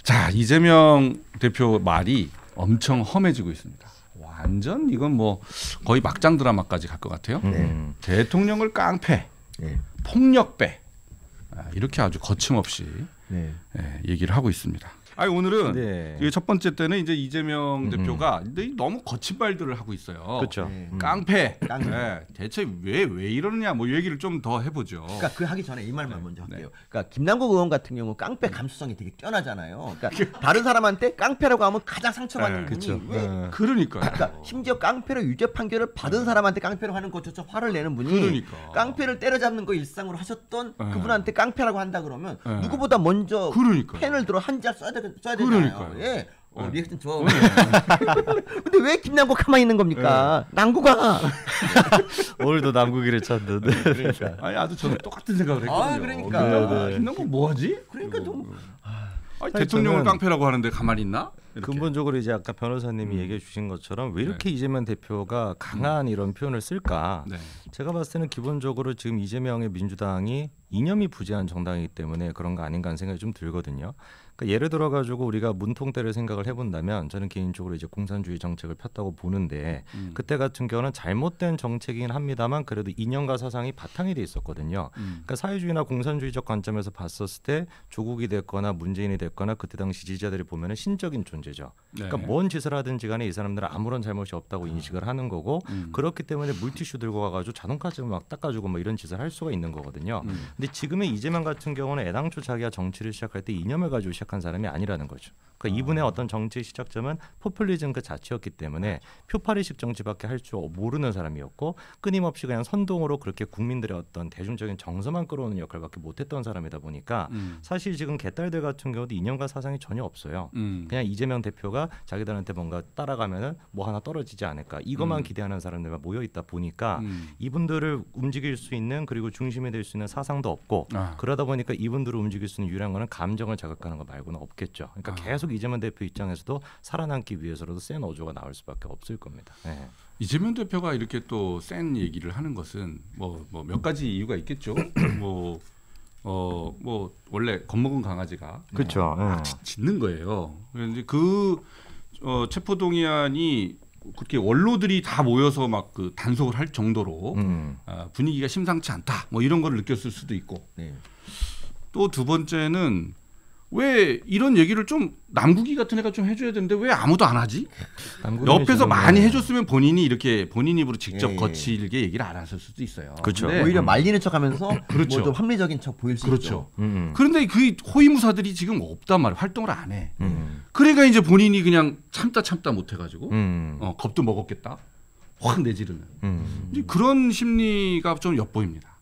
자, 이재명 대표 말이 엄청 험해지고 있습니다. 완전 이건 뭐 거의 막장 드라마까지 갈 것 같아요. 대통령을 깡패, 폭력배 이렇게 아주 거침없이 얘기를 하고 있습니다. 아니, 오늘은 첫 번째 때는 이제 이재명 대표가 너무 거친 말들을 하고 있어요. 그렇죠. 깡패. 대체 왜 이러느냐 뭐 얘기를 좀 더 해보죠. 그러니까 그 하기 전에 이 말만 먼저 할게요. 그러니까 김남국 의원 같은 경우 깡패 감수성이 되게 뛰어나잖아요. 그러니까 다른 사람한테 깡패라고 하면 가장 상처받는 분이 왜? 그러니까요. 그러니까 심지어 깡패로 유죄 판결을 받은 사람한테 깡패로 하는 것조차 화를 내는 분이 깡패를 때려잡는 거 일상으로 하셨던 그분한테 깡패라고 한다 그러면 누구보다 먼저 펜을 들어 한자 써야 되잖아요. 예. 리액션 좋아. 근데 왜 김남국 가만히 있는 겁니까? 남국아. 오늘도 남국이를 찾는데. 그러니까. 아니, 아주 저는 똑같은 생각을 했거든요. 그러니까. 김남국 뭐하지? 그러니까 좀. 대통령을 깡패라고 하는데 가만히 있나? 이렇게. 근본적으로 이제 아까 변호사님이 얘기해 주신 것처럼 왜 이렇게 이재명 대표가 강한 이런 표현을 쓸까? 제가 봤을 때는 기본적으로 지금 이재명의 민주당이 이념이 부재한 정당이기 때문에 그런 거 아닌가 하는 생각이 좀 들거든요. 그러니까 예를 들어 가지고 우리가 문통때를 생각을 해본다면 저는 개인적으로 이제 공산주의 정책을 폈다고 보는데 그때 같은 경우는 잘못된 정책이긴 합니다만 그래도 이념과 사상이 바탕이 돼 있었거든요. 그러니까 사회주의나 공산주의적 관점에서 봤었을 때 조국이 됐거나 문재인이 됐거나 그때 당시 지지자들이 보면은 신적인 존재죠. 그러니까 뭔 짓을 하든지 간에 이 사람들은 아무런 잘못이 없다고 인식을 하는 거고 그렇기 때문에 물티슈 들고 가가지고 자동차 좀 막 닦아주고 뭐 이런 짓을 할 수가 있는 거거든요. 근데 지금의 이재명 같은 경우는 애당초 자기가 정치를 시작할 때 이념을 가지고 시작한 사람이 아니라는 거죠. 그러니까 이분의 어떤 정치의 시작점은 포퓰리즘 그 자체였기 때문에 표파리식 정치밖에 할 줄 모르는 사람이었고 끊임없이 그냥 선동으로 그렇게 국민들의 어떤 대중적인 정서만 끌어오는 역할밖에 못했던 사람이다 보니까 사실 지금 개딸들 같은 경우도 이념과 사상이 전혀 없어요. 그냥 이재명 대표가 자기들한테 뭔가 따라가면은 뭐 하나 떨어지지 않을까 이것만 기대하는 사람들만 모여 있다 보니까 이분들을 움직일 수 있는 그리고 중심이 될 수 있는 사상도 없고 그러다 보니까 이분들을 움직일 수 있는 유일한 거는 감정을 자극하는 거 말고는 없겠죠. 그러니까 계속 이재명 대표 입장에서도 살아남기 위해서라도 센 어조가 나올 수밖에 없을 겁니다. 이재명 대표가 이렇게 또 센 얘기를 하는 것은 뭐 몇 가지 이유가 있겠죠. 뭐 원래 겁먹은 강아지가 그렇죠. 짖는 거예요. 그런데 체포동의안이 그렇게 원로들이 다 모여서 막 그 단속을 할 정도로 분위기가 심상치 않다. 뭐 이런 걸 느꼈을 수도 있고. 또 두 번째는 왜 이런 얘기를 좀 남국이 같은 애가 좀 해줘야 되는데 왜 아무도 안 하지? 옆에서 많이 해줬으면 본인이 입으로 직접 거칠게 얘기를 안 하실 수도 있어요. 그렇죠. 오히려 말리는 척하면서 뭐 좀 합리적인 척 보일 수 있죠. 그런데 그 호위무사들이 지금 없단 말이에요. 활동을 안 해. 그러니까 이제 본인이 그냥 참다 못해가지고 겁도 먹었겠다. 확 내지르는 그런 심리가 좀 엿보입니다.